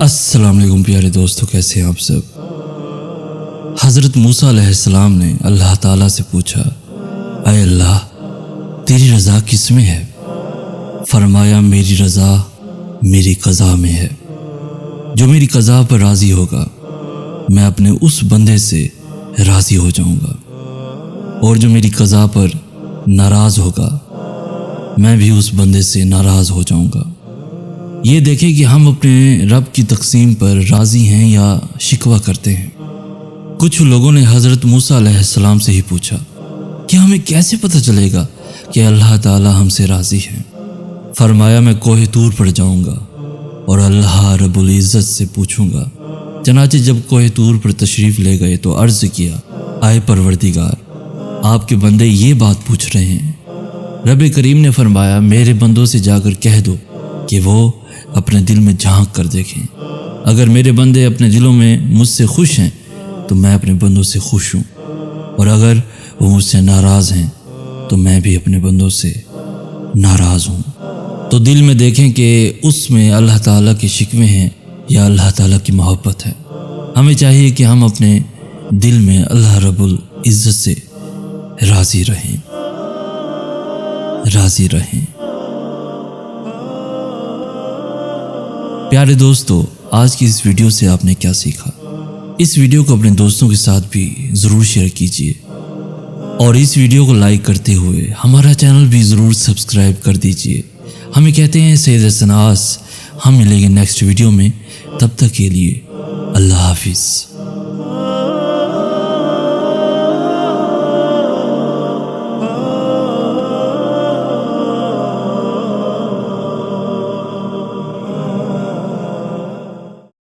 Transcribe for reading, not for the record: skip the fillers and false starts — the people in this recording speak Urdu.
السلام علیکم پیارے دوستو، کیسے ہیں آپ سب؟ حضرت موسیٰ علیہ السلام نے اللہ تعالیٰ سے پوچھا، اے اللہ، تیری رضا کس میں ہے؟ فرمایا، میری رضا میری قضا میں ہے۔ جو میری قضا پر راضی ہوگا میں اپنے اس بندے سے راضی ہو جاؤں گا، اور جو میری قضا پر ناراض ہوگا میں بھی اس بندے سے ناراض ہو جاؤں گا۔ یہ دیکھیں کہ ہم اپنے رب کی تقسیم پر راضی ہیں یا شکوہ کرتے ہیں۔ کچھ لوگوں نے حضرت موسیٰ علیہ السلام سے ہی پوچھا کہ ہمیں کیسے پتہ چلے گا کہ اللہ تعالی ہم سے راضی ہے؟ فرمایا، میں کوہ طور پر جاؤں گا اور اللہ رب العزت سے پوچھوں گا۔ چنانچہ جب کوہ طور پر تشریف لے گئے تو عرض کیا، اے پروردگار، آپ کے بندے یہ بات پوچھ رہے ہیں۔ رب کریم نے فرمایا، میرے بندوں سے جا کر کہہ دو کہ وہ اپنے دل میں جھانک کر دیکھیں۔ اگر میرے بندے اپنے دلوں میں مجھ سے خوش ہیں تو میں اپنے بندوں سے خوش ہوں، اور اگر وہ مجھ سے ناراض ہیں تو میں بھی اپنے بندوں سے ناراض ہوں۔ تو دل میں دیکھیں کہ اس میں اللہ تعالیٰ کے شکوے ہیں یا اللہ تعالیٰ کی محبت ہے۔ ہمیں چاہیے کہ ہم اپنے دل میں اللہ رب العزت سے راضی رہیں۔ پیارے دوستو، آج کی اس ویڈیو سے آپ نے کیا سیکھا؟ اس ویڈیو کو اپنے دوستوں کے ساتھ بھی ضرور شیئر کیجیے، اور اس ویڈیو کو لائک کرتے ہوئے ہمارا چینل بھی ضرور سبسکرائب کر دیجیے۔ ہمیں کہتے ہیں سید سناس۔ ہم ملیں گے نیکسٹ ویڈیو میں، تب تک کے لیے اللہ حافظ۔